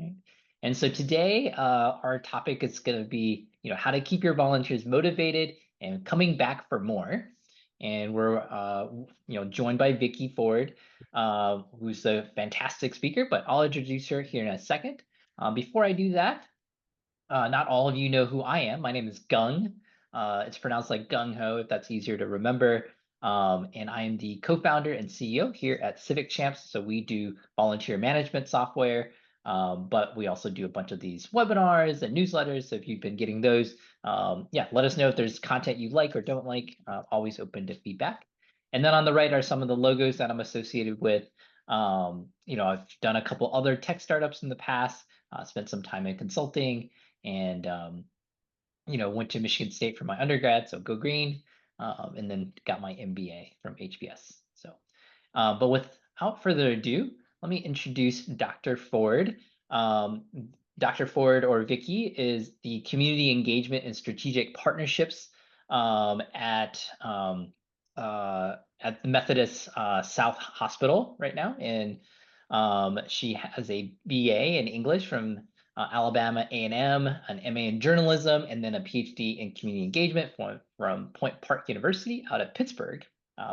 Right? And so today, our topic is going to be, how to keep your volunteers motivated and coming back for more. And we're, joined by Vicky Ford, who's a fantastic speaker. But I'll introduce her here in a second. Before I do that, not all of you know who I am. My name is Gung. It's pronounced like gung ho, if that's easier to remember. And I am the co-founder and CEO here at Civic Champs. So we do volunteer management software, but we also do a bunch of these webinars and newsletters. So if you've been getting those, yeah, let us know if there's content you like or don't like. Always open to feedback. And then on the right are some of the logos that I'm associated with. I've done a couple other tech startups in the past, spent some time in consulting, and went to Michigan State for my undergrad, so go green, and then got my MBA from HBS. So, but without further ado, let me introduce Dr. Ford. Um, Dr. Ford, or Vicky, is the Community Engagement and Strategic Partnerships at the Methodist South Hospital right now, and she has a BA in English from Alabama A&M, an MA in journalism, and then a PhD in community engagement from Point Park University out of Pittsburgh,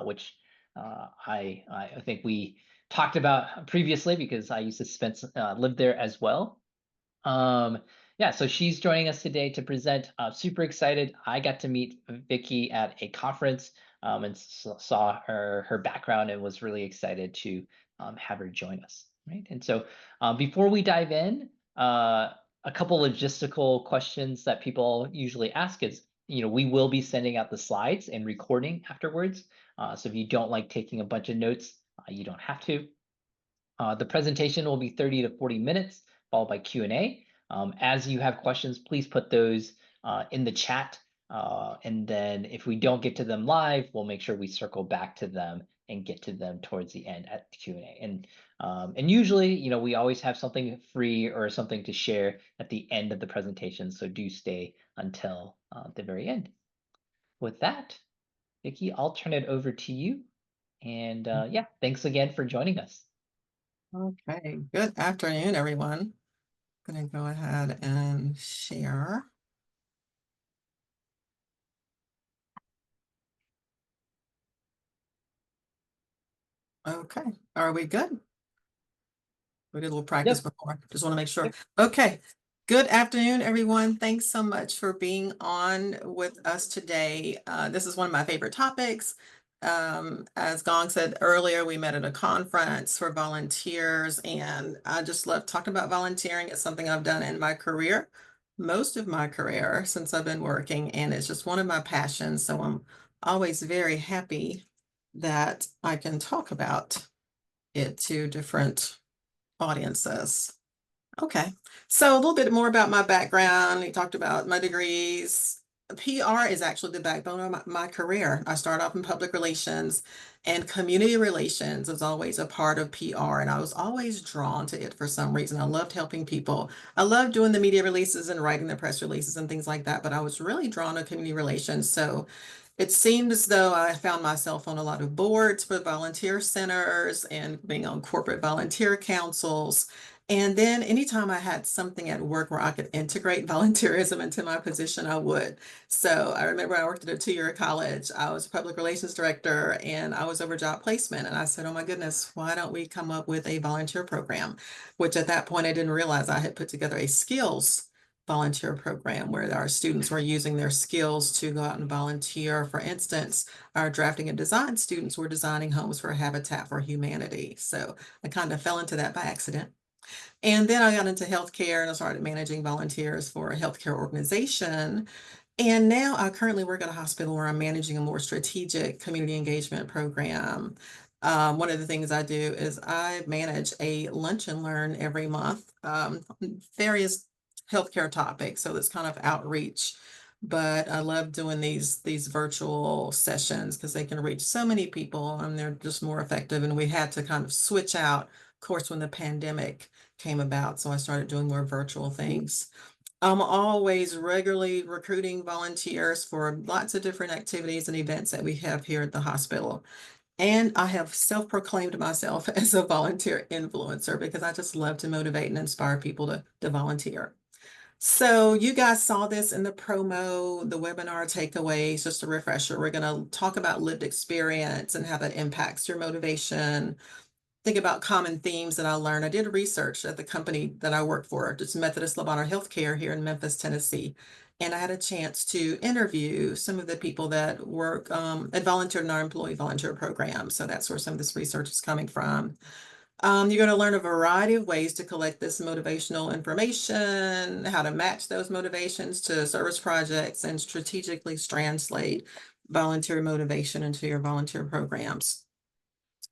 which I think we talked about previously because I used to live there as well. Yeah, so she's joining us today to present. Super excited. I got to meet Vicky at a conference, and saw her background and was really excited to have her join us. Right. And so before we dive in, a couple logistical questions that people usually ask is, we will be sending out the slides and recording afterwards. So if you don't like taking a bunch of notes, you don't have to. The presentation will be 30 to 40 minutes, followed by Q&A. As you have questions, please put those in the chat. And then if we don't get to them live, we'll make sure we circle back to them and get to them towards the end at the Q&A. And usually, we always have something free or something to share at the end of the presentation. So do stay until the very end. With that, Vicky, I'll turn it over to you. And yeah, thanks again for joining us. Okay, good afternoon, everyone. I'm going to go ahead and share. Okay, are we good? We did a little practice Yep. before. Just want to make sure. Yep. Okay, good afternoon, everyone. Thanks so much for being on with us today. This is one of my favorite topics. As Gong said earlier, we met at a conference for volunteers, and I just love talking about volunteering. It's something I've done in my career, most of my career since I've been working, and it's just one of my passions. So I'm always very happy that I can talk about it to different audiences. Okay, so a little bit more about my background. We talked about my degrees. PR is actually the backbone of my career. I started off in public relations, and community relations was always a part of PR, and I was always drawn to it for some reason. I loved helping people. I loved doing the media releases and writing the press releases and things like that, but I was really drawn to community relations. So it seemed as though I found myself on a lot of boards for volunteer centers and being on corporate volunteer councils. And then anytime I had something at work where I could integrate volunteerism into my position, I would. So I remember I worked at a two-year college. I was public relations director and I was over job placement. And I said, oh my goodness, why don't we come up with a volunteer program? Which at that point I didn't realize I had put together a skills volunteer program where our students were using their skills to go out and volunteer. For instance, our drafting and design students were designing homes for Habitat for Humanity. So I kind of fell into that by accident. And then I got into healthcare and I started managing volunteers for a healthcare organization. And now I currently work at a hospital where I'm managing a more strategic community engagement program. One of the things I do is I manage a lunch and learn every month, various healthcare topics. So it's kind of outreach. But I love doing these virtual sessions because they can reach so many people and they're just more effective. And we had to kind of switch out, of course, when the pandemic came about. So I started doing more virtual things. I'm always regularly recruiting volunteers for lots of different activities and events that we have here at the hospital. And I have self-proclaimed myself as a volunteer influencer because I just love to motivate and inspire people to volunteer. So you guys saw this in the promo, the webinar takeaways, just a refresher. We're going to talk about lived experience and how that impacts your motivation. Think about common themes that I learned. I did research at the company that I work for, it's Methodist Lebanon Healthcare here in Memphis, Tennessee. And I had a chance to interview some of the people that work at volunteer and our employee volunteer program. So that's where some of this research is coming from. You're going to learn a variety of ways to collect this motivational information, how to match those motivations to service projects, and strategically translate volunteer motivation into your volunteer programs.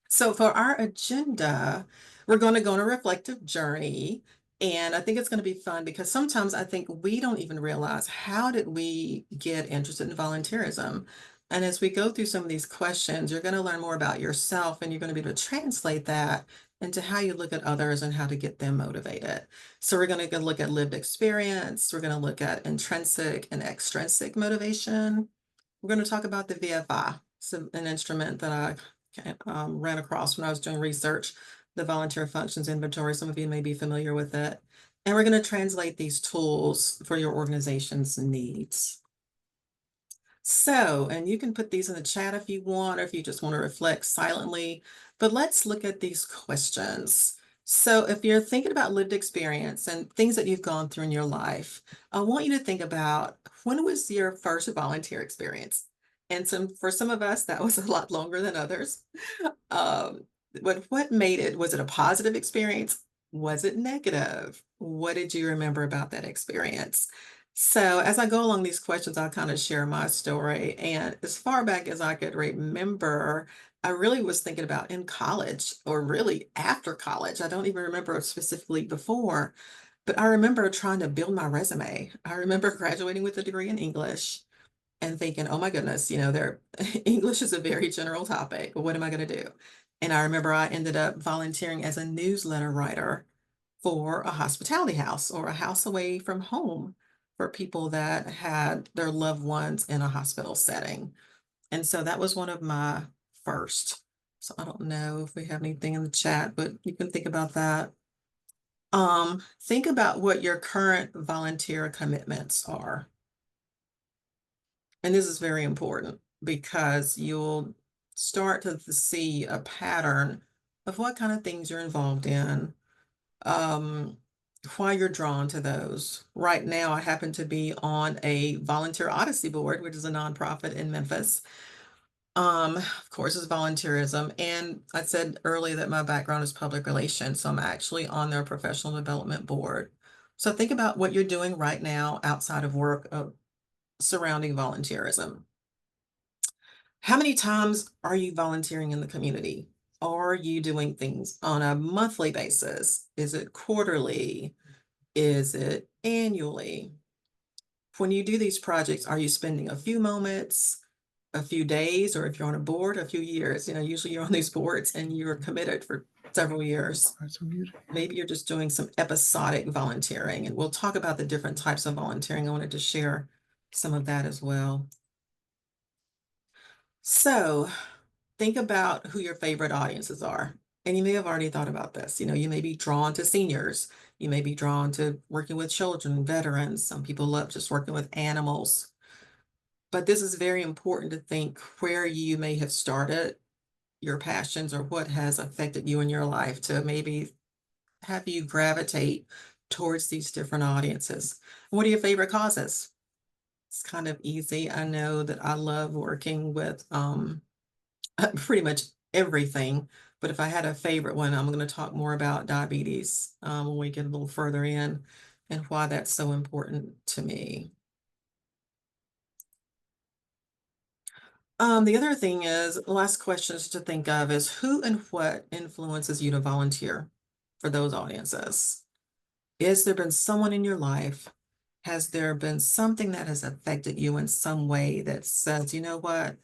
So for our agenda, we're going to go on a reflective journey. And I think it's going to be fun because sometimes I think we don't even realize how did we get interested in volunteerism. And as we go through some of these questions, you're going to learn more about yourself and you're going to be able to translate that into how you look at others and how to get them motivated. So we're going to look at lived experience. We're going to look at intrinsic and extrinsic motivation. We're going to talk about the VFI, so an instrument that I ran across when I was doing research, the volunteer functions inventory. Some of you may be familiar with it. And we're going to translate these tools for your organization's needs. So, and you can put these in the chat if you want, or if you just want to reflect silently, but let's look at these questions. So if you're thinking about lived experience and things that you've gone through in your life, I want you to think about when was your first volunteer experience? And for some of us, that was a lot longer than others. Um, but what made it? Was it a positive experience? Was it negative? What did you remember about that experience? So as I go along these questions, I'll kind of share my story. And as far back as I could remember, I really was thinking about in college or really after college. I don't even remember specifically before, but I remember trying to build my resume. I remember graduating with a degree in English and thinking, oh my goodness, English is a very general topic. What am I going to do? And I remember I ended up volunteering as a newsletter writer for a hospitality house or a house away from home for people that had their loved ones in a hospital setting. And so that was one of my first. So I don't know if we have anything in the chat, but you can think about that. Think about what your current volunteer commitments are. And this is very important because you'll start to see a pattern of what kind of things you're involved in, um, why you're drawn to those. Right now, I happen to be on a Volunteer Odyssey board, which is a nonprofit in Memphis. Of course, it's volunteerism. And I said earlier that my background is public relations, so I'm actually on their professional development board. So think about what you're doing right now outside of work surrounding volunteerism. How many times are you volunteering in the community? Are you doing things on a monthly basis? Is it quarterly? Is it annually? When you do these projects, are you spending a few moments, a few days, or if you're on a board, a few years? Usually you're on these boards and you're committed for several years. Maybe you're just doing some episodic volunteering, and we'll talk about the different types of volunteering. I wanted to share some of that as well. So think about who your favorite audiences are. And you may have already thought about this. You may be drawn to seniors. You may be drawn to working with children, veterans. Some people love just working with animals. But this is very important to think where you may have started your passions or what has affected you in your life to maybe have you gravitate towards these different audiences. What are your favorite causes? It's kind of easy. I know that I love working with pretty much everything. But if I had a favorite one, I'm going to talk more about diabetes when we get a little further in and why that's so important to me. The other thing is, last questions to think of is who and what influences you to volunteer for those audiences? Has there been someone in your life? Has there been something that has affected you in some way that says, you know what?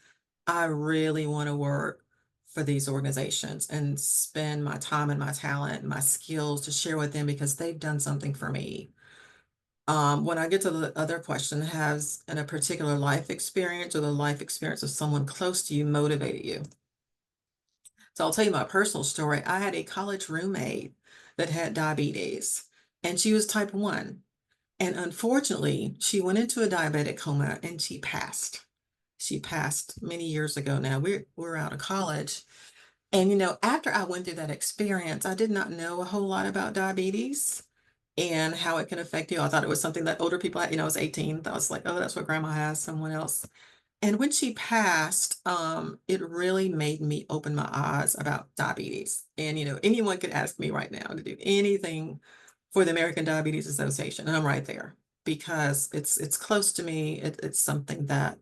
I really want to work for these organizations and spend my time and my talent and my skills to share with them because they've done something for me. When I get to the other question, has in a particular life experience or the life experience of someone close to you motivated you? So I'll tell you my personal story. I had a college roommate that had diabetes, and she was type 1. And unfortunately, she went into a diabetic coma and she passed. She passed many years ago now. We're out of college. And after I went through that experience, I did not know a whole lot about diabetes and how it can affect you. I thought it was something that older people had. I was 18. I was like, oh, that's what grandma has, someone else. And when she passed, it really made me open my eyes about diabetes. And anyone could ask me right now to do anything for the American Diabetes Association, and I'm right there because it's close to me. It's something that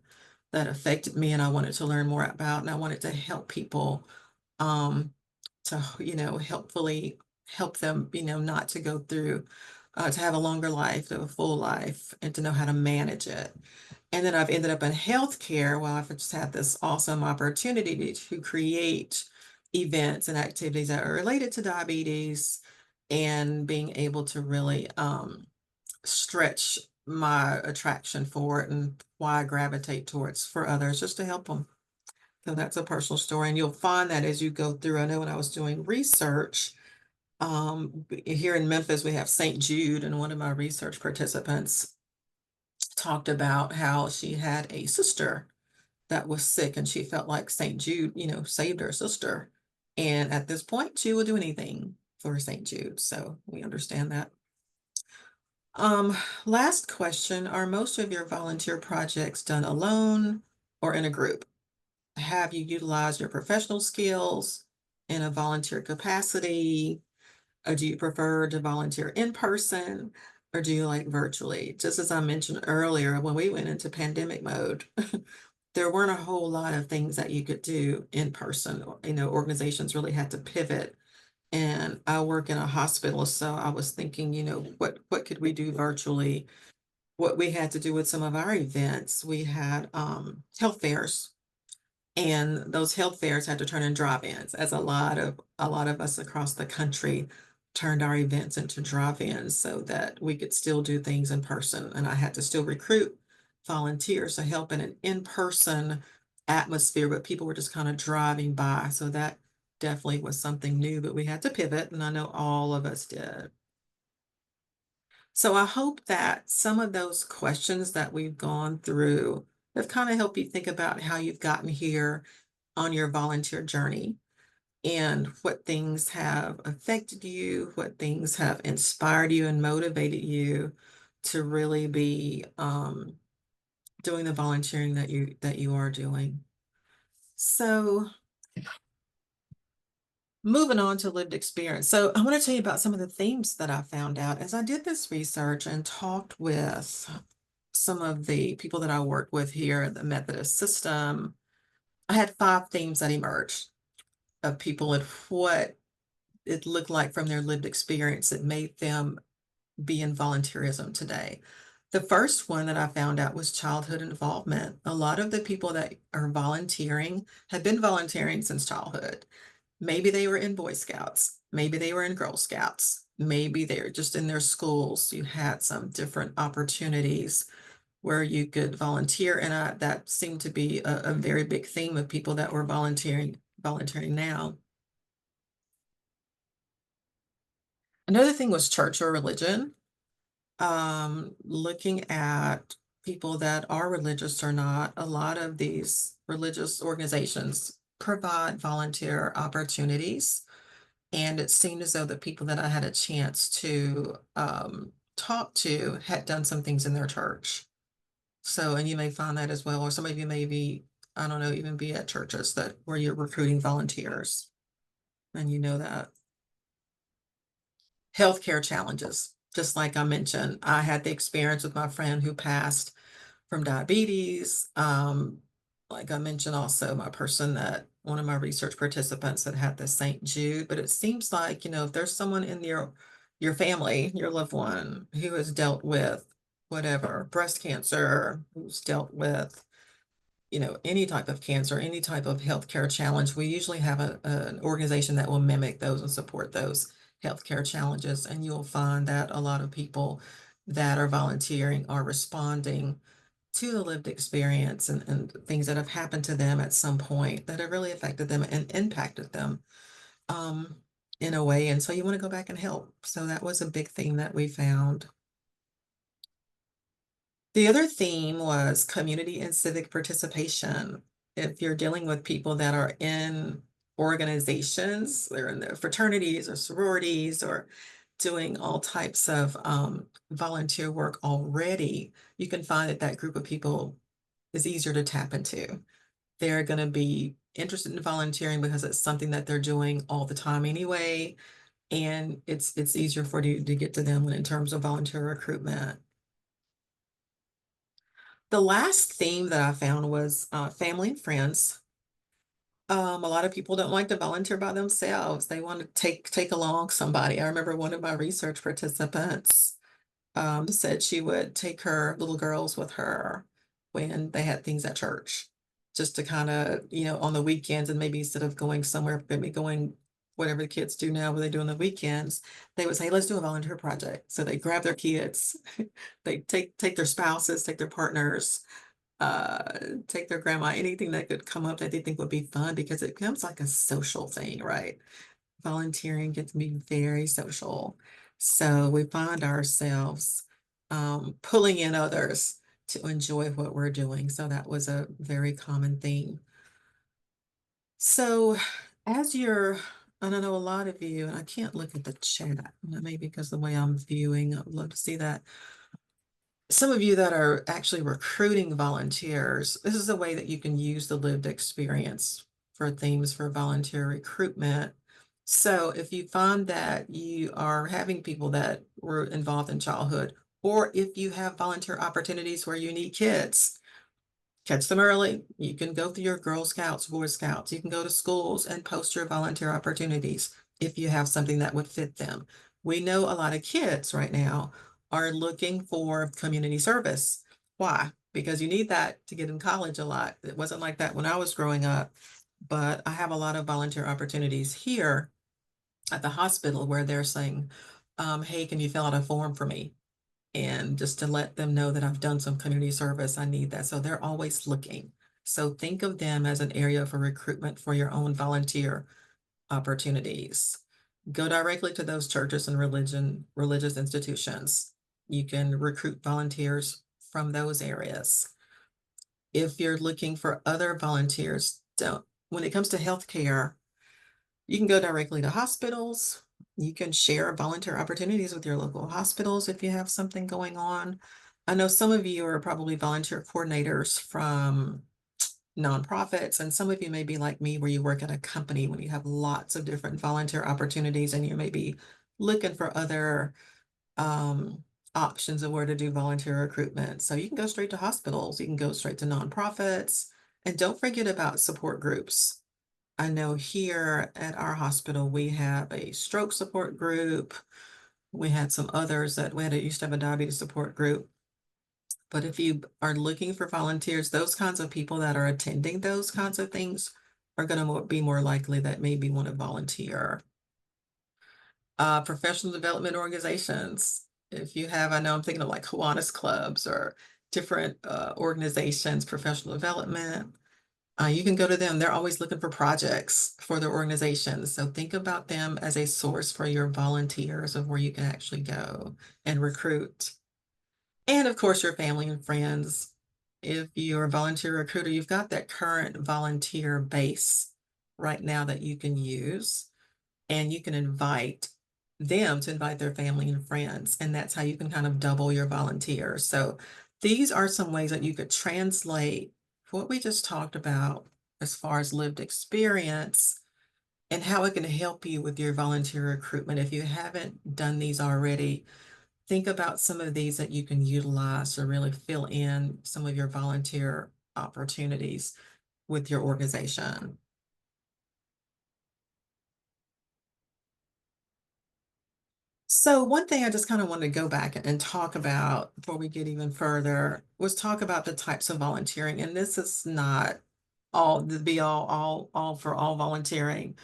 affected me, and I wanted to learn more about, and I wanted to help people, um, to helpfully help them, not to go through, to have a longer life, to have a full life, and to know how to manage it. And then I've ended up in healthcare. Well, I've just had this awesome opportunity to create events and activities that are related to diabetes and being able to really stretch my attraction for it and why I gravitate towards for others just to help them. So that's a personal story. And you'll find that as you go through. I know when I was doing research, here in Memphis, we have St. Jude, and one of my research participants talked about how she had a sister that was sick and she felt like St. Jude, saved her sister. And at this point, she will do anything for St. Jude. So we understand that. Um, Last question. Are most of your volunteer projects done alone or in a group? Have you utilized your professional skills in a volunteer capacity? Or do you prefer to volunteer in person or do you like virtually? Just as I mentioned earlier, when we went into pandemic mode, there weren't a whole lot of things that you could do in person. Organizations really had to pivot. And I work in a hospital, so I was thinking, what could we do virtually? What we had to do with some of our events, we had health fairs, and those health fairs had to turn in drive-ins, as a lot of us across the country turned our events into drive-ins so that we could still do things in person. And I had to still recruit volunteers to help in an in-person atmosphere, but people were just kind of driving by. So that definitely was something new, but we had to pivot, and I know all of us did. So I hope that some of those questions that we've gone through have kind of helped you think about how you've gotten here on your volunteer journey and what things have affected you, what things have inspired you and motivated you to really be doing the volunteering that you are doing. So moving on to lived experience. So I want to tell you about some of the themes that I found out as I did this research and talked with some of the people that I work with here at the Methodist system. I had 5 themes that emerged of people and what it looked like from their lived experience that made them be in volunteerism today. The first one that I found out was childhood involvement. A lot of the people that are volunteering have been volunteering since childhood. Maybe they were in Boy Scouts, maybe they were in Girl Scouts, maybe they're just in their schools. You had some different opportunities where you could volunteer, and that seemed to be a very big theme of people that were volunteering now. Another thing was church or religion. Looking at people that are religious or not, a lot of these religious organizations provide volunteer opportunities. And it seemed as though the people that I had a chance to talk to had done some things in their church. So, and you may find that as well, or some of you may be, I don't know, even be at churches that where you're recruiting volunteers, and you know that. Healthcare challenges, just like I mentioned, I had the experience with my friend who passed from diabetes. Like I mentioned, also my person that one of my research participants that had the St. Jude. But it seems like, if there's someone in your family, your loved one who has dealt with whatever, breast cancer, who's dealt with, any type of cancer, any type of healthcare challenge, we usually have an organization that will mimic those and support those healthcare challenges. And you'll find that a lot of people that are volunteering are responding to the lived experience and things that have happened to them at some point that have really affected them and impacted them um, in a way. And so you want to go back and help. So that was a big thing that we found. The other theme was community and civic participation. If you're dealing with people that are in organizations, they're in their fraternities or sororities or doing all types of volunteer work already, you can find that that group of people is easier to tap into. They're going to be interested in volunteering because it's something that they're doing all the time anyway, and it's easier for you to get to them in terms of volunteer recruitment. The last theme that I found was family and friends. A lot of people don't like to volunteer by themselves. They want to take along somebody. I remember one of my research participants said she would take her little girls with her when they had things at church, just to kind of, on the weekends, and maybe instead of going somewhere, maybe going whatever the kids do now, what they do on the weekends, they would say, let's do a volunteer project. So they grab their kids, they take their spouses, take their partners, take their grandma, anything that could come up that they think would be fun because it becomes like a social thing, right? Volunteering gets to be very social. So we find ourselves pulling in others to enjoy what we're doing. So that was a very common theme. So as you're, and I know a lot of you, and I can't look at the chat, maybe because the way I'm viewing, I'd love to see that. Some of you that are actually recruiting volunteers, this is a way that you can use the lived experience for themes for volunteer recruitment. So if you find that you are having people that were involved in childhood, or if you have volunteer opportunities where you need kids, catch them early. You can go through your Girl Scouts, Boy Scouts. You can go to schools and post your volunteer opportunities if you have something that would fit them. We know a lot of kids right now are looking for community service. Why? Because you need that to get in college a lot. It wasn't like that when I was growing up, but I have a lot of volunteer opportunities here at the hospital where they're saying, hey, can you fill out a form for me? And just to let them know that I've done some community service, I need that. So they're always looking. So think of them as an area for recruitment for your own volunteer opportunities. Go directly to those churches and religious institutions. You can recruit volunteers from those areas. If you're looking for other volunteers, don't, when it comes to healthcare, you can go directly to hospitals. You can share volunteer opportunities with your local hospitals if you have something going on. I know some of you are probably volunteer coordinators from nonprofits, and some of you may be like me, where you work at a company when you have lots of different volunteer opportunities and you may be looking for other um, options of where to do volunteer recruitment. So you can go straight to hospitals, you can go straight to nonprofits, and don't forget about support groups. I know here at our hospital, we have a stroke support group. We had some others that used to have a diabetes support group. But if you are looking for volunteers, those kinds of people that are attending those kinds of things are going to be more likely that maybe want to volunteer. Professional development organizations. If you have, I know I'm thinking of like Kiwanis clubs or different organizations, professional development. You can go to them. They're always looking for projects for their organizations. So think about them as a source for your volunteers of where you can actually go and recruit. And of course, your family and friends. If you're a volunteer recruiter, you've got that current volunteer base right now that you can use, and you can invite them to invite their family and friends. And that's how you can kind of double your volunteers. So these are some ways that you could translate what we just talked about as far as lived experience and how it can help you with your volunteer recruitment. If you haven't done these already, think about some of these that you can utilize to really fill in some of your volunteer opportunities with your organization. So one thing I just kind of wanted to go back and talk about before we get even further was talk about the types of volunteering. And this is not all the be all for all volunteering,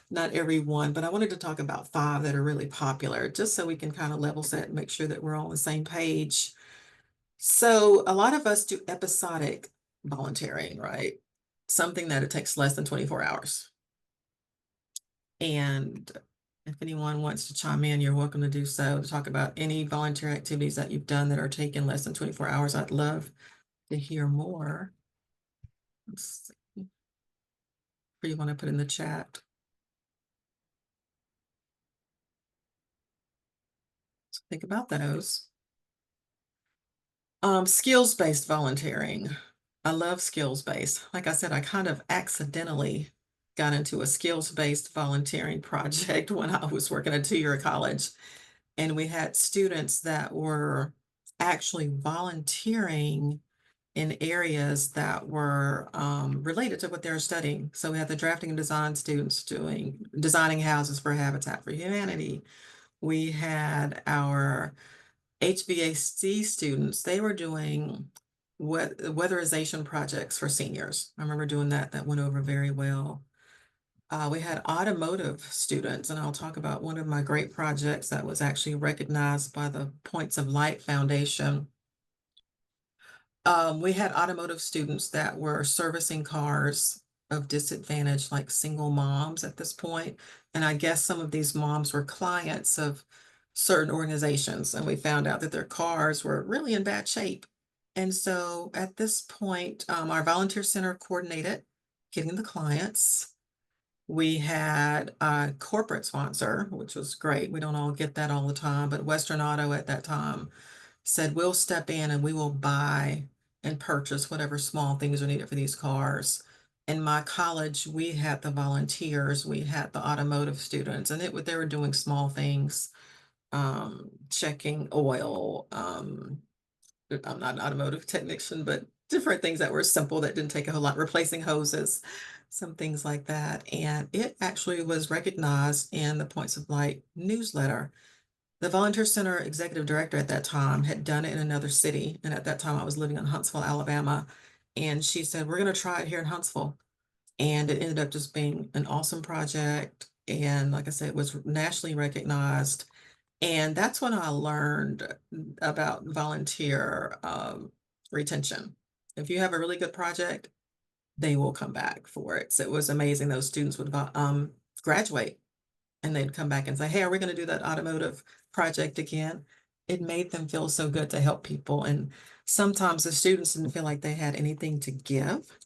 not everyone, but I wanted to talk about five that are really popular, just so we can kind of level set and make sure that we're all on the same page. So a lot of us do episodic volunteering, right? Something that it takes less than 24 hours. And if anyone wants to chime in, you're welcome to do so to talk about any volunteer activities that you've done that are taking less than 24 hours. I'd love to hear more. Let's see. Or you want to put in the chat. So think about those. Skills-based volunteering. I love skills-based. Like I said, I kind of accidentally got into a skills-based volunteering project when I was working at a two-year college. And we had students that were actually volunteering in areas that were related to what they were studying. So we had the drafting and design students designing houses for Habitat for Humanity. We had our HVAC students, they were doing weatherization projects for seniors. I remember doing that. That went over very well. We had automotive students, and I'll talk about one of my great projects that was actually recognized by the Points of Light Foundation. We had automotive students that were servicing cars of disadvantaged, like single moms at this point. And I guess some of these moms were clients of certain organizations, and we found out that their cars were really in bad shape. And so at this point, our volunteer center coordinated getting the clients. We had a corporate sponsor, which was great. We don't all get that all the time, but Western Auto at that time said, we'll step in and we will buy and purchase whatever small things are needed for these cars. In my college, we had the volunteers, we had the automotive students, and they were doing small things, checking oil. I'm not an automotive technician, but different things that were simple that didn't take a whole lot, replacing hoses, some things like that. And it actually was recognized in the Points of Light newsletter. The Volunteer Center executive director at that time had done it in another city. And at that time, I was living in Huntsville, Alabama. And she said, we're going to try it here in Huntsville. And it ended up just being an awesome project. And like I said, it was nationally recognized. And that's when I learned about volunteer retention. If you have a really good project, they will come back for it. So it was amazing. Those students would graduate and they'd come back and say, hey, are we going to do that automotive project again? It made them feel so good to help people. And sometimes the students didn't feel like they had anything to give.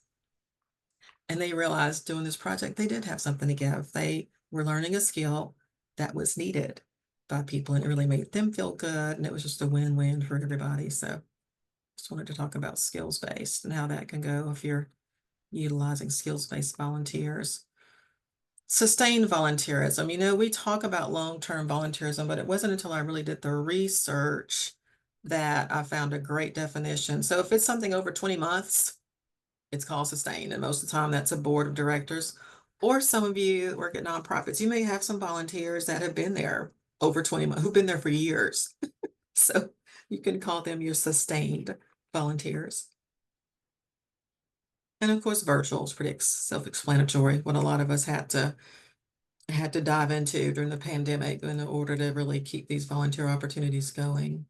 And they realized doing this project, they did have something to give. They were learning a skill that was needed by people, and it really made them feel good. And it was just a win-win for everybody. So just wanted to talk about skills-based and how that can go if you're utilizing skills-based volunteers. Sustained volunteerism. We talk about long-term volunteerism, but it wasn't until I really did the research that I found a great definition. So if it's something over 20 months, it's called sustained. And most of the time that's a board of directors. Or some of you work at nonprofits, you may have some volunteers that have been there over 20 months, who've been there for years. So you can call them your sustained volunteers. And of course, virtual is pretty self-explanatory, what a lot of us had to dive into during the pandemic in order to really keep these volunteer opportunities going.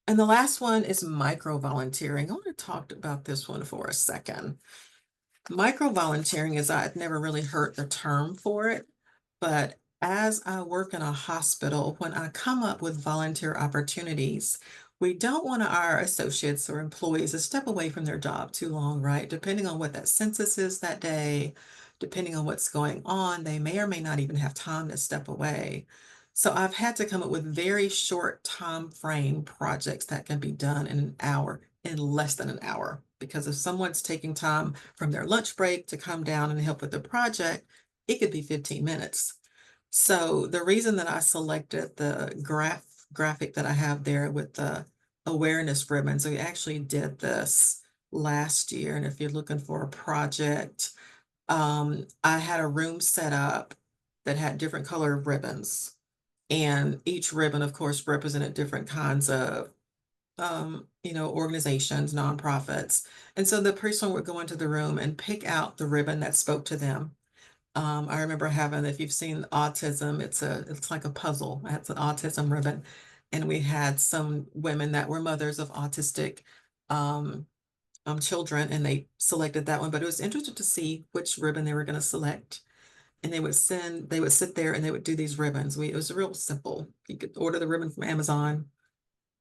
And the last one is micro volunteering. I want to talk about this one for a second. Micro volunteering is, I'd never really heard the term for it, but as I work in a hospital, when I come up with volunteer opportunities, we don't want our associates or employees to step away from their job too long, right? Depending on what that census is that day, depending on what's going on, they may or may not even have time to step away. So I've had to come up with very short time frame projects that can be done in an hour, in less than an hour. Because if someone's taking time from their lunch break to come down and help with the project, it could be 15 minutes. So the reason that I selected the graphic that I have there with the awareness ribbons, we actually did this last year. And if you're looking for a project, I had a room set up that had different color ribbons. And each ribbon, of course, represented different kinds of organizations, nonprofits. And so the person would go into the room and pick out the ribbon that spoke to them. I remember having, if you've seen autism, it's like a puzzle. It's an autism ribbon. and we had some women that were mothers of autistic um, children, and they selected that one. But it was interesting to see which ribbon they were going to select. And they would sit there and they would do these ribbons. It was real simple. You could order the ribbon from Amazon,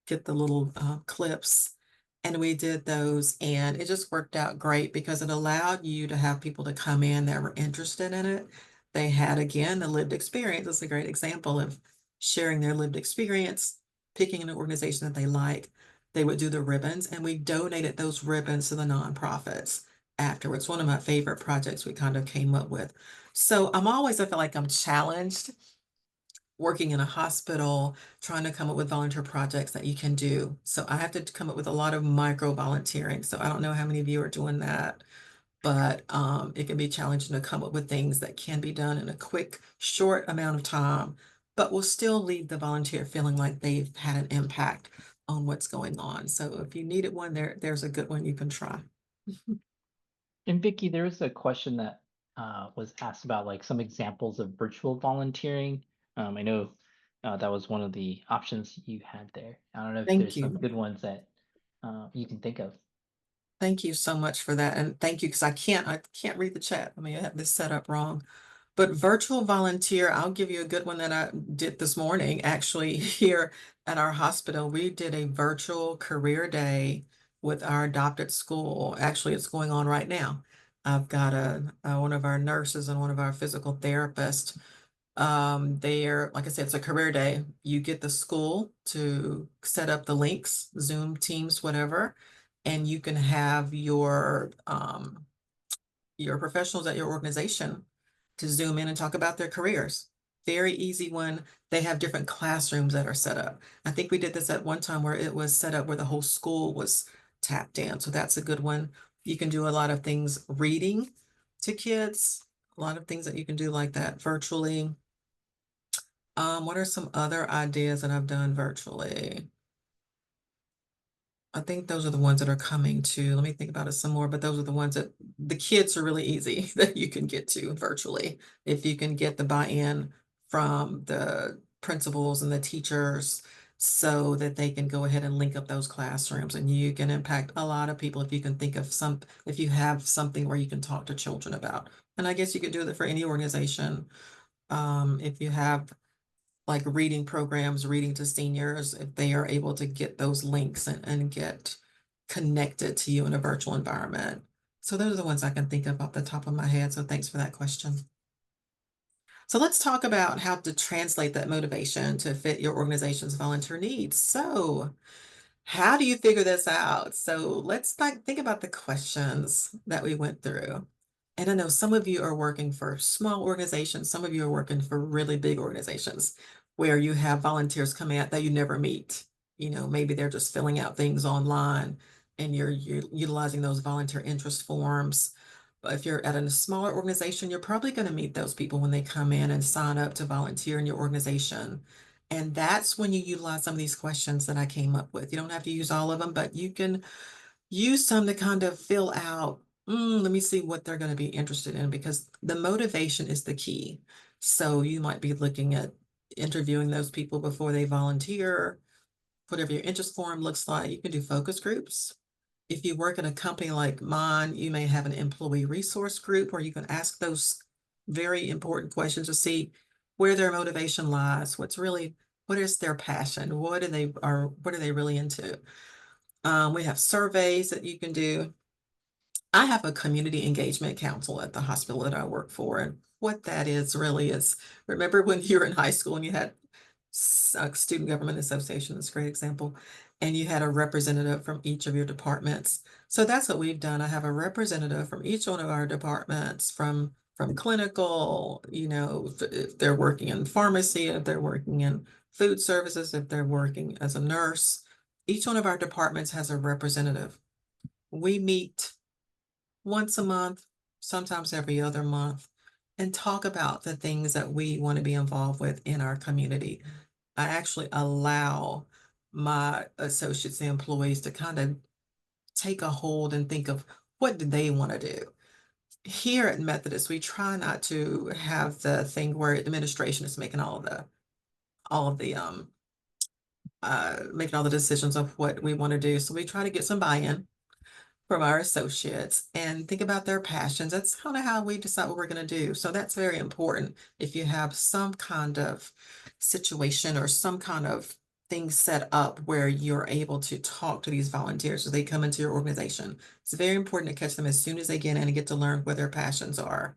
get the little clips, and we did those, and it just worked out great because it allowed you to have people to come in that were interested in it. They had, again, the lived experience. It's a great example of sharing their lived experience, picking an organization that they like. They would do the ribbons, and we donated those ribbons to the nonprofits afterwards. One of my favorite projects we kind of came up with. So I feel like I'm challenged working in a hospital, trying to come up with volunteer projects that you can do. So I have to come up with a lot of micro volunteering. So I don't know how many of you are doing that, but it can be challenging to come up with things that can be done in a quick, short amount of time, but will still leave the volunteer feeling like they've had an impact on what's going on. So if you needed one, there's a good one you can try. And Vicky, there was a question that was asked about like some examples of virtual volunteering. I know that was one of the options you had there. I don't know if Thank there's some you. good ones that you can think of. Thank you so much for that. And thank you, because I can't read the chat. I mean, I have this set up wrong. But virtual volunteer, I'll give you a good one that I did this morning. Actually, here at our hospital, we did a virtual career day with our adopted school. Actually, it's going on right now. I've got one of our nurses and one of our physical therapists. They're, like I said, it's a career day. You get the school to set up the links, Zoom, Teams, whatever, and you can have your professionals at your organization to Zoom in and talk about their careers. Very easy one. They have different classrooms that are set up. I think we did this at one time where it was set up where the whole school was tapped in. So that's a good one. You can do a lot of things reading to kids, a lot of things that you can do like that virtually. What are some other ideas that I've done virtually? I think those are the ones that are coming to. Let me think about it some more, but those are the ones that the kids are really easy that you can get to virtually. If you can get the buy-in from the principals and the teachers so that they can go ahead and link up those classrooms, and you can impact a lot of people if you can think of if you have something where you can talk to children about. And I guess you could do that for any organization. If you have like reading programs, reading to seniors, if they are able to get those links and get connected to you in a virtual environment. So those are the ones I can think of off the top of my head. So thanks for that question. So let's talk about how to translate that motivation to fit your organization's volunteer needs. So how do you figure this out? So let's think about the questions that we went through. And I know some of you are working for small organizations, some of you are working for really big organizations where you have volunteers coming out that you never meet. Maybe they're just filling out things online and you're utilizing those volunteer interest forms. But if you're at a smaller organization, you're probably going to meet those people when they come in and sign up to volunteer in your organization. And that's when you utilize some of these questions that I came up with. You don't have to use all of them, but you can use some to kind of fill out, let me see what they're going to be interested in, because the motivation is the key. So you might be looking at interviewing those people before they volunteer, whatever your interest form looks like. You can do focus groups. If you work in a company like mine, you may have an employee resource group where you can ask those very important questions to see where their motivation lies, what is their passion, what are they really into. We have surveys that you can do. I have a community engagement council at the hospital that I work for. And what that is really is, remember when you were in high school and you had Student Government Association, is a great example, and you had a representative from each of your departments. So that's what we've done. I have a representative from each one of our departments, from clinical, if they're working in pharmacy, if they're working in food services, if they're working as a nurse. Each one of our departments has a representative. We meet once a month, sometimes every other month, and talk about the things that we want to be involved with in our community. I actually allow my associates and employees to kind of take a hold and think of what do they want to do. Here at Methodist, we try not to have the thing where administration is making all of the making all the decisions of what we want to do. So we try to get some buy-in from our associates and think about their passions. That's kind of how we decide what we're going to do. So that's very important. If you have some kind of situation or some kind of thing set up where you're able to talk to these volunteers as they come into your organization, it's very important to catch them as soon as they get in and get to learn what their passions are.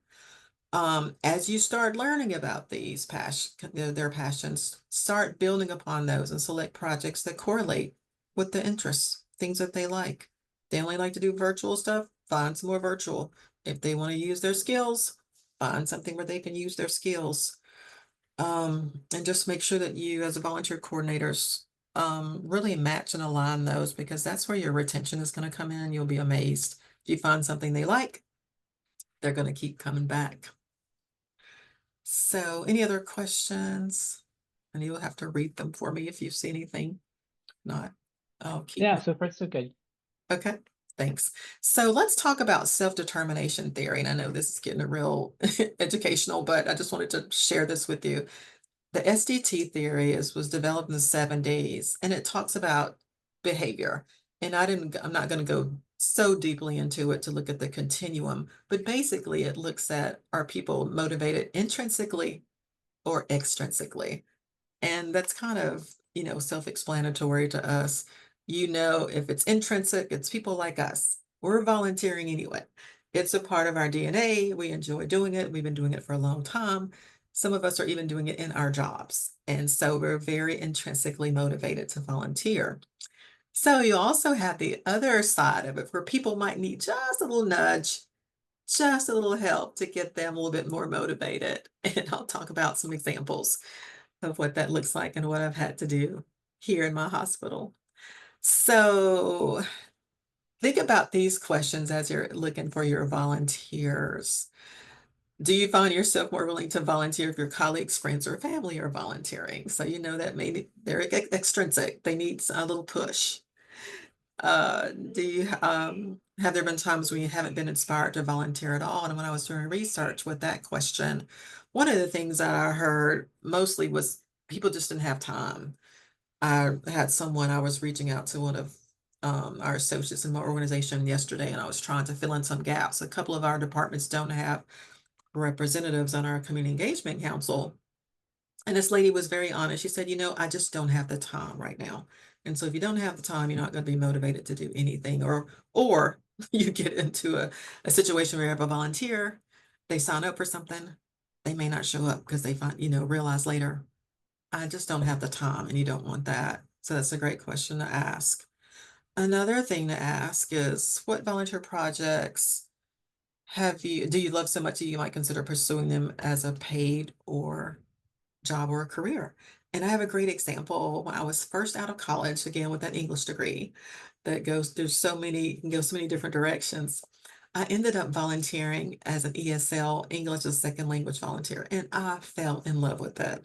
As you start learning about their passions, start building upon those and select projects that correlate with the interests, things that they like. They only like to do virtual stuff, find some more virtual. If they want to use their skills, find something where they can use their skills. And just make sure that you, as a volunteer coordinators, really match and align those because that's where your retention is going to come in. You'll be amazed. If you find something they like, they're going to keep coming back. So any other questions? And you'll have to read them for me if you see anything. Not, I'll keep. Yeah, so far so good. Okay, thanks. So let's talk about self-determination theory. And I know this is getting a real educational, but I just wanted to share this with you. The SDT theory was developed in the 70s, and it talks about behavior. And I'm not going to go so deeply into it to look at the continuum, but basically it looks at, are people motivated intrinsically or extrinsically? And that's kind of, self-explanatory to us. If it's intrinsic, it's people like us. We're volunteering anyway. It's a part of our DNA. We enjoy doing it. We've been doing it for a long time. Some of us are even doing it in our jobs. And so we're very intrinsically motivated to volunteer. So you also have the other side of it where people might need just a little nudge, just a little help to get them a little bit more motivated. And I'll talk about some examples of what that looks like and what I've had to do here in my hospital. So think about these questions as you're looking for your volunteers. Do you find yourself more willing to volunteer if your colleagues, friends, or family are volunteering? So you know that maybe they're extrinsic. They need a little push. Have there been times when you haven't been inspired to volunteer at all? And when I was doing research with that question, one of the things that I heard mostly was people just didn't have time. I had someone, I was reaching out to one of our associates in my organization yesterday, and I was trying to fill in some gaps. A couple of our departments don't have representatives on our community engagement council. And this lady was very honest. She said, I just don't have the time right now. And so if you don't have the time, you're not going to be motivated to do anything. Or you get into a situation where you have a volunteer, they sign up for something, they may not show up because they realize later, I just don't have the time, and you don't want that. So that's a great question to ask. Another thing to ask is, what volunteer projects do you love so much that you might consider pursuing them as a paid or job or a career? And I have a great example. When I was first out of college, again with that English degree that goes through can go so many different directions. I ended up volunteering as an ESL, English as a second language volunteer, and I fell in love with it.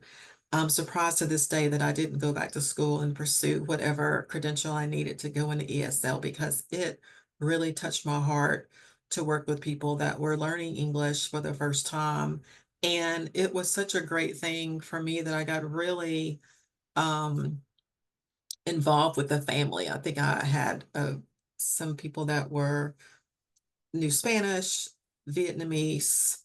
I'm surprised to this day that I didn't go back to school and pursue whatever credential I needed to go into ESL because it really touched my heart to work with people that were learning English for the first time. And it was such a great thing for me that I got really um, involved with the family. I think I had some people that knew Spanish, Vietnamese,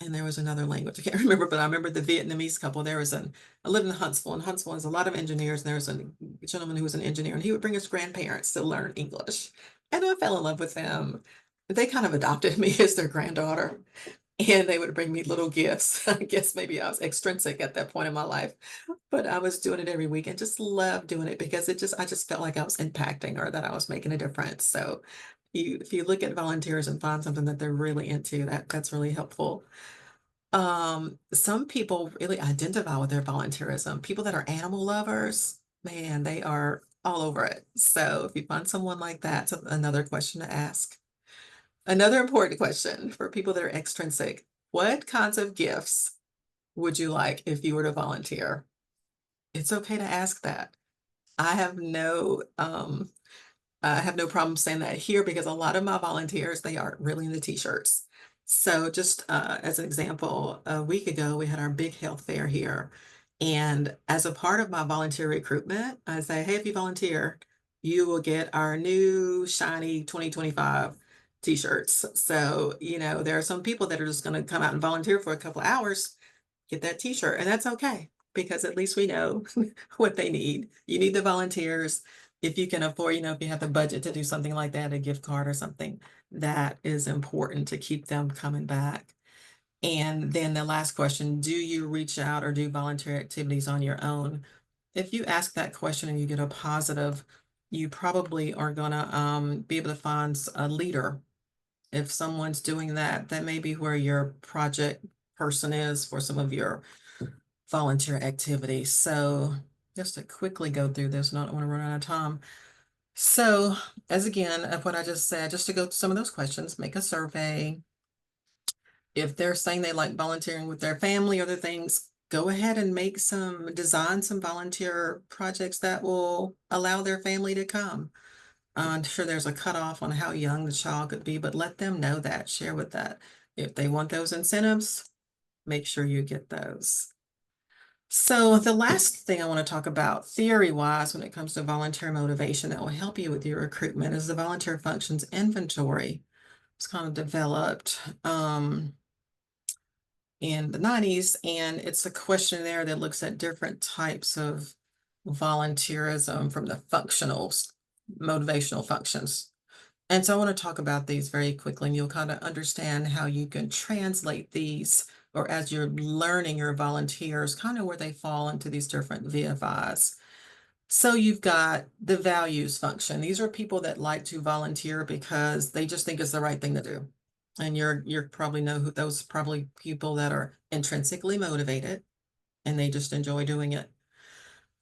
and there was another language I can't remember, but I remember the Vietnamese couple. I lived in Huntsville, and Huntsville has a lot of engineers, and there was a gentleman who was an engineer, and he would bring his grandparents to learn English. And I fell in love with them. They kind of adopted me as their granddaughter, and they would bring me little gifts. I guess maybe I was extrinsic at that point in my life, but I was doing it every week and just loved doing it because I just felt like I was impacting or that I was making a difference. So if you look at volunteers and find something that they're really into, that's really helpful. Some people really identify with their volunteerism. People that are animal lovers, man, they are all over it. So if you find someone like that, it's another question to ask. Another important question for people that are extrinsic, what kinds of gifts would you like if you were to volunteer? It's okay to ask that. I have no I have no problem saying that here because a lot of my volunteers, they are really into t-shirts. So just as an example, a week ago, we had our big health fair here. And as a part of my volunteer recruitment, I say, hey, if you volunteer, you will get our new shiny 2025 t-shirts. So, there are some people that are just going to come out and volunteer for a couple of hours, get that t-shirt, and that's okay because at least we know what they need. You need the volunteers. If you can afford, if you have the budget to do something like that, a gift card or something, that is important to keep them coming back. And then the last question, do you reach out or do volunteer activities on your own? If you ask that question and you get a positive, you probably are going to be able to find a leader. If someone's doing that, that may be where your project person is for some of your volunteer activities. So just to quickly go through this, I don't want to run out of time. So as again, of what I just said, just to go through some of those questions, make a survey. If they're saying they like volunteering with their family or other things, go ahead and design some volunteer projects that will allow their family to come. I'm sure there's a cutoff on how young the child could be, but let them know that, share with that. If they want those incentives, make sure you get those. So the last thing I want to talk about theory-wise when it comes to volunteer motivation that will help you with your recruitment is the volunteer functions inventory. It's kind of developed in the 90s, and it's a questionnaire that looks at different types of volunteerism from the motivational functions. And so I want to talk about these very quickly, and you'll kind of understand how you can translate these, or as you're learning your volunteers, kind of where they fall into these different VFIs. So you've got the values function. These are people that like to volunteer because they just think it's the right thing to do. And you're probably know who those probably people that are intrinsically motivated and they just enjoy doing it.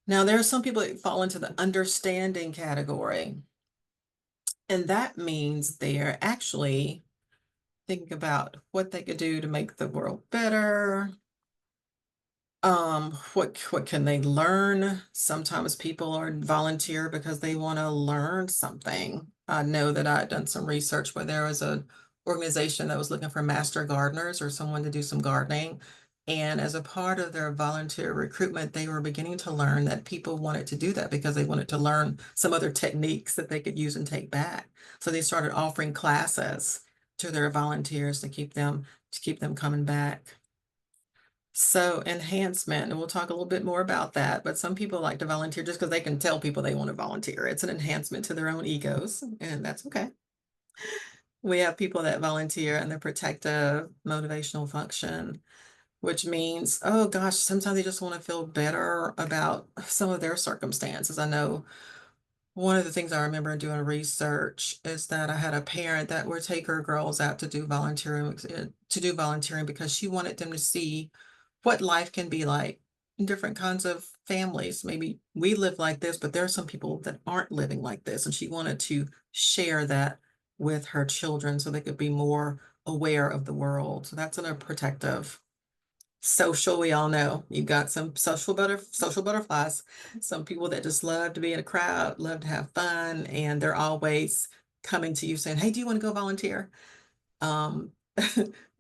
Now there are some people that fall into the understanding category. And that means they're actually thinking about what they could do to make the world better. What can they learn? Sometimes people are volunteer because they want to learn something. I know that I'd done some research where there was an organization that was looking for master gardeners or someone to do some gardening. And as a part of their volunteer recruitment, they were beginning to learn that people wanted to do that because they wanted to learn some other techniques that they could use and take back. So they started offering classes to their volunteers to keep them coming back. So enhancement, and we'll talk a little bit more about that, but some people like to volunteer just because they can tell people they want to volunteer. It's an enhancement to their own egos, and that's okay. We have people that volunteer in the protective motivational function, which means, oh gosh, sometimes they just want to feel better about some of their circumstances. I know one of the things I remember doing research is that I had a parent that would take her girls out to do volunteering because she wanted them to see what life can be like in different kinds of families. Maybe we live like this, but there are some people that aren't living like this, and she wanted to share that with her children so they could be more aware of the world. So that's in a protective. Social, we all know you've got some social butterflies, some people that just love to be in a crowd, love to have fun, and they're always coming to you saying, hey, do you want to go volunteer? Um,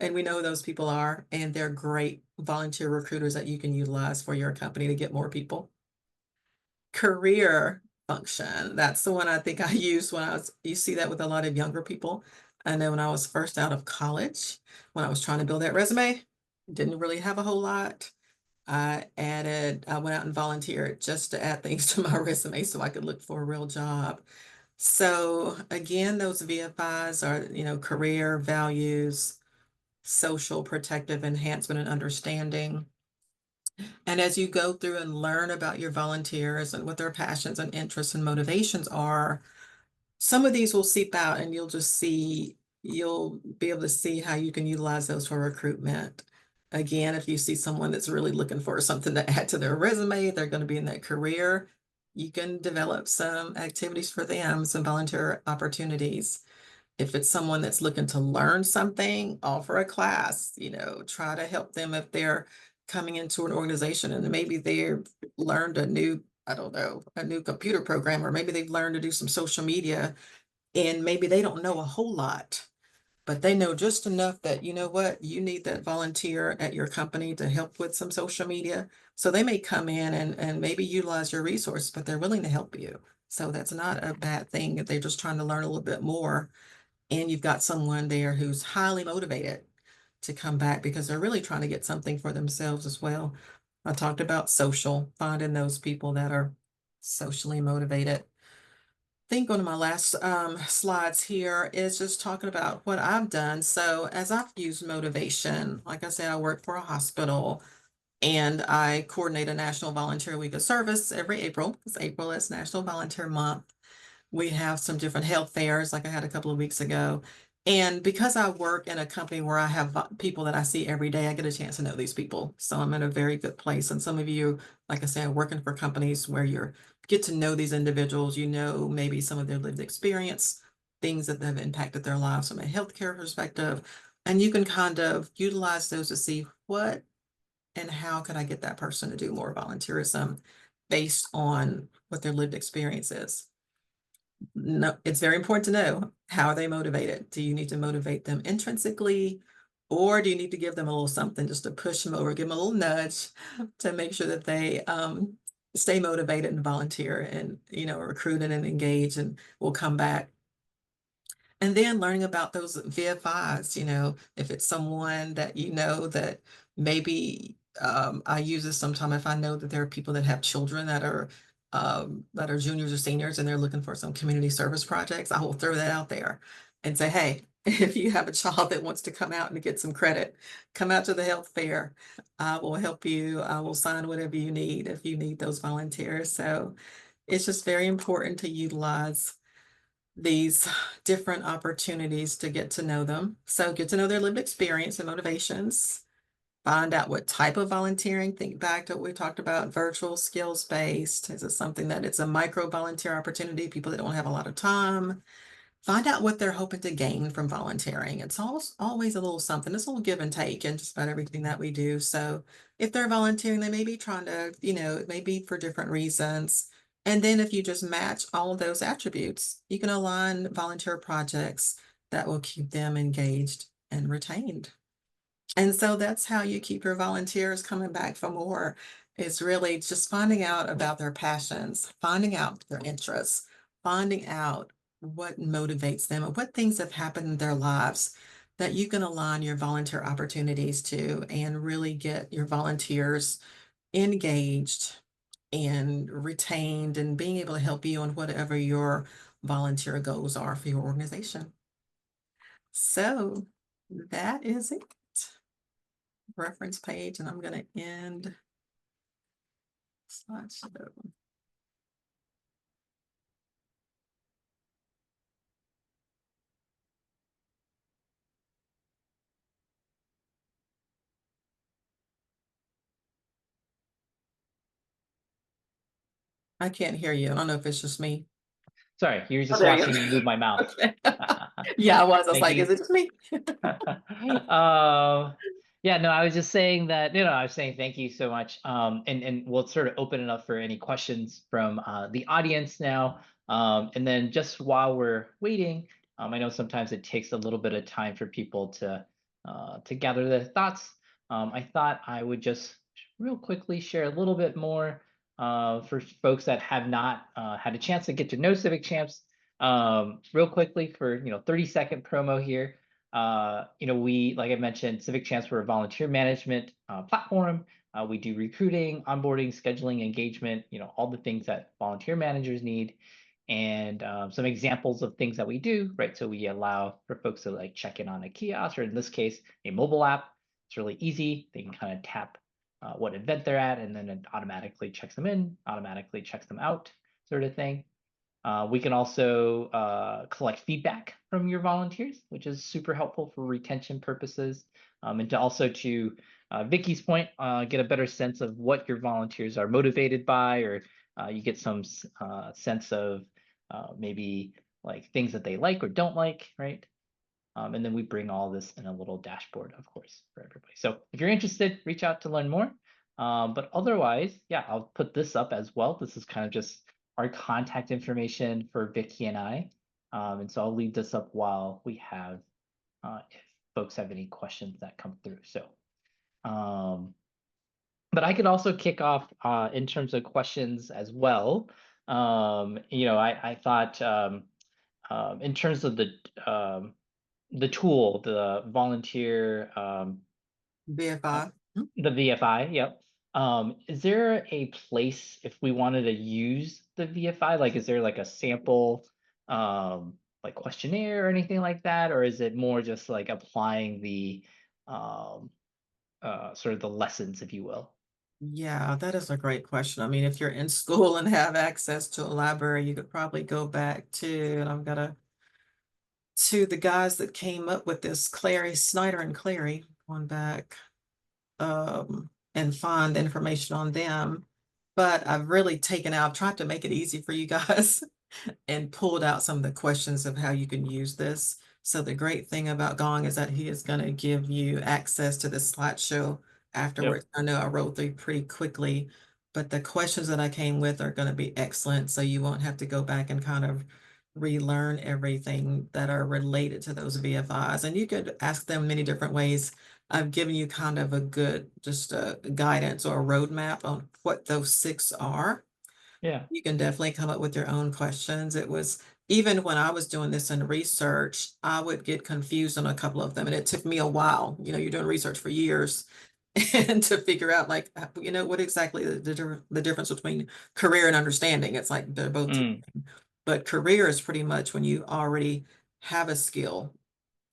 and we know who those people are, and they're great volunteer recruiters that you can utilize for your company to get more people. Career function, that's the one I think I used you see that with a lot of younger people. I know when I was first out of college, when I was trying to build that resume, didn't really have a whole lot. I went out and volunteered just to add things to my resume so I could look for a real job. So again, those VFIs are, career, values, social, protective, enhancement, and understanding. And as you go through and learn about your volunteers and what their passions and interests and motivations are, some of these will seep out and you'll be able to see how you can utilize those for recruitment. Again, if you see someone that's really looking for something to add to their resume, they're going to be in that career, you can develop some activities for them, some volunteer opportunities. If it's someone that's looking to learn something, offer a class, try to help them if they're coming into an organization and maybe they've learned I don't know, a new computer program, or maybe they've learned to do some social media and maybe they don't know a whole lot, but they know just enough that, you know what, you need that volunteer at your company to help with some social media. So they may come in and maybe utilize your resource, but they're willing to help you. So that's not a bad thing if they're just trying to learn a little bit more. And you've got someone there who's highly motivated to come back because they're really trying to get something for themselves as well. I talked about social, finding those people that are socially motivated. I think one of my last slides here is just talking about what I've done. So as I've used motivation, like I said, I work for a hospital and I coordinate a National Volunteer Week of Service every April, because April is National Volunteer Month. We have some different health fairs like I had a couple of weeks ago. And because I work in a company where I have people that I see every day, I get a chance to know these people. So I'm in a very good place. And some of you, like I said, are working for companies where you get to know these individuals, you know, maybe some of their lived experience, things that have impacted their lives from a healthcare perspective. And you can kind of utilize those to see what and how could I get that person to do more volunteerism based on what their lived experience is. No, it's very important to know, how are they motivated? Do you need to motivate them intrinsically, or do you need to give them a little something just to push them over, give them a little nudge to make sure that they stay motivated and volunteer and, you know, recruited and engage and will come back. And then learning about those VFIs, you know, if it's someone that you know that maybe I use this sometime if I know that there are people that have children that are juniors or seniors and they're looking for some community service projects, I will throw that out there and say, hey, if you have a child that wants to come out and get some credit, come out to the health fair. I will help you. I will sign whatever you need if you need those volunteers. So it's just very important to utilize these different opportunities to get to know them. So get to know their lived experience and motivations. Find out what type of volunteering. Think back to what we talked about, virtual, skills based. Is it something that it's a micro volunteer opportunity, people that don't have a lot of time? Find out what they're hoping to gain from volunteering. It's always a little something. It's a little give and take in just about everything that we do. So if they're volunteering, they may be trying to, you know, it may be for different reasons. And then if you just match all of those attributes, you can align volunteer projects that will keep them engaged and retained. And so that's how you keep your volunteers coming back for more. Is really just finding out about their passions, finding out their interests, finding out what motivates them and what things have happened in their lives that you can align your volunteer opportunities to and really get your volunteers engaged and retained and being able to help you on whatever your volunteer goals are for your organization. So that is it, reference page, and I'm going to end slideshow. I can't hear you. I don't know if it's just me. Sorry, you're Oh, just there you watching me move my go. mouse. Okay. Yeah, I was. I was Thank like, is you. it just me? Yeah, no, I was just saying that, I was saying thank you so much. And we'll sort of open it up for any questions from the audience now. And then just while we're waiting, I know sometimes it takes a little bit of time for people to gather their thoughts. I thought I would just real quickly share a little bit more for folks that have not had a chance to get to know Civic Champs. Real quickly for 30-second promo here. We, like I mentioned, Civic Champs, we're a volunteer management platform. We do recruiting, onboarding, scheduling, engagement, all the things that volunteer managers need. And some examples of things that we do, right? So we allow for folks to like check in on a kiosk, or in this case, a mobile app. It's really easy. They can kind of tap what event they're at, and then it automatically checks them in, automatically checks them out, sort of thing. We can also collect feedback from your volunteers, which is super helpful for retention purposes, and to also, to Vicky's point, get a better sense of what your volunteers are motivated by, or you get some sense of maybe like things that they like or don't like, right? And then we bring all this in a little dashboard, of course, for everybody. So if you're interested, reach out to learn more. But otherwise, yeah, I'll put this up as well. This is kind of just our contact information for Vicky and I. And so I'll leave this up while we have if folks have any questions that come through. So, um, but I could also kick off in terms of questions as well. I thought in terms of the tool, the volunteer uh, BFI. the VFI, yep. Is there a place if we wanted to use the VFI? Like, is there like a sample, like questionnaire or anything like that, or is it more just like applying the, um, sort of the lessons, if you will? Yeah, that is a great question. I mean, if you're in school and have access to a library, you could probably go back to, and I've got to the guys that came up with this, Clary, Snyder and Clary, going back and find information on them. But I've really taken out, I've tried to make it easy for you guys and pulled out some of the questions of how you can use this. So the great thing about Gong is that he is going to give you access to the slideshow Yep. afterwards. I know I wrote through pretty quickly, but the questions that I came with are going to be excellent. So you won't have to go back and kind of relearn everything that are related to those VFIs. And you could ask them many different ways. I've given you kind of a good, just a guidance or a roadmap on what those six are. Yeah. You can definitely come up with your own questions. It was even when I was doing this in research, I would get confused on a couple of them, and it took me a while. You're doing research for years, and to figure out like what exactly the difference between career and understanding. It's like they're both, Mm, but career is pretty much when you already have a skill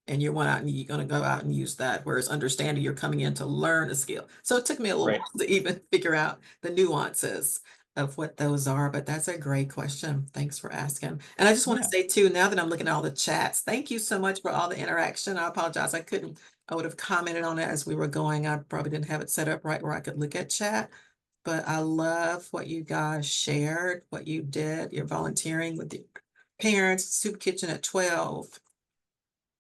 and you went out and you're going to go out and use that. Whereas understanding, you're coming in to learn a skill. So it took me a little right. while to even figure out the nuances of what those are, but that's a great question. Thanks for asking. And I just want to Yeah. say too, now that I'm looking at all the chats, thank you so much for all the interaction. I apologize. I would have commented on it as we were going. I probably didn't have it set up right where I could look at chat, but I love what you guys shared, what you did, your volunteering with the parents, soup kitchen at 12,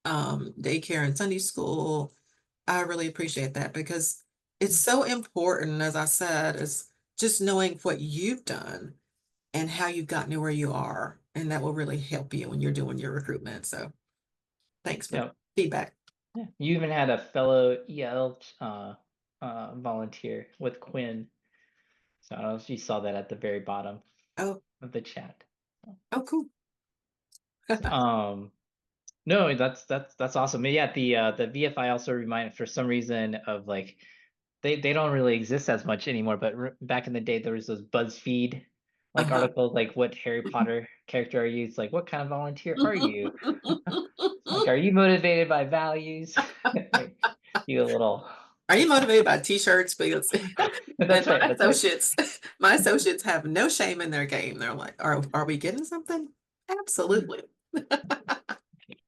daycare and Sunday school. I really appreciate that because it's so important, as I said, is just knowing what you've done and how you've gotten to where you are. And that will really help you when you're doing your recruitment. So thanks for the Yeah. feedback. Yeah. You even had a fellow EL volunteer with Quinn. So I don't know if you saw that at the very bottom Oh, of the chat. oh, cool. Um, no, that's awesome. Yeah, the VFI also reminded for some reason of like they don't really exist as much anymore. But back in the day, there was those BuzzFeed like Uh-huh. articles like what Harry Potter character are you? It's like what kind of volunteer are you? Like, are you motivated by values? Like, you a little. Are you motivated by t-shirts? Because and That's right. That's right. my associates have no shame in their game. They're like, are we getting something? Absolutely.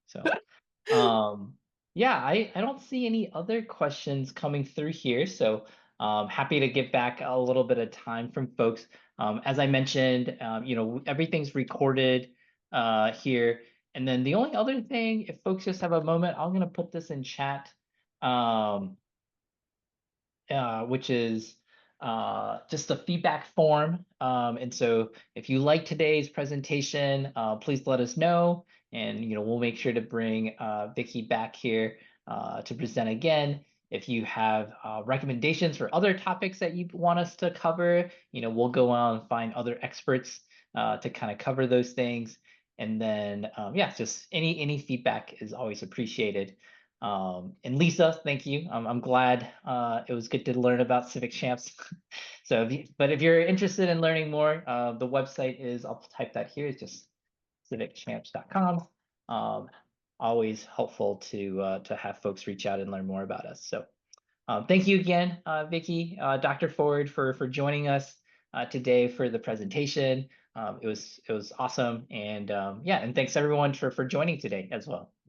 So. Yeah, I don't see any other questions coming through here, so happy to give back a little bit of time from folks. As I mentioned, everything's recorded here, and then the only other thing, if folks just have a moment, I'm gonna put this in chat. Um, which is just a feedback form. And so if you like today's presentation, please let us know. And we'll make sure to bring Vicky back here to present again. If you have recommendations for other topics that you want us to cover, we'll go on and find other experts to kind of cover those things. And then, yeah, just any feedback is always appreciated. And Lisa, thank you. I'm glad it was good to learn about Civic Champs. So, but if you're interested in learning more, the website is, I'll type that here, it's just civicchamps.com. Um, Always helpful to have folks reach out and learn more about us. So, thank you again, Vicky, Dr. Ford, for joining us today for the presentation. It was awesome, and yeah, and thanks everyone for joining today as well.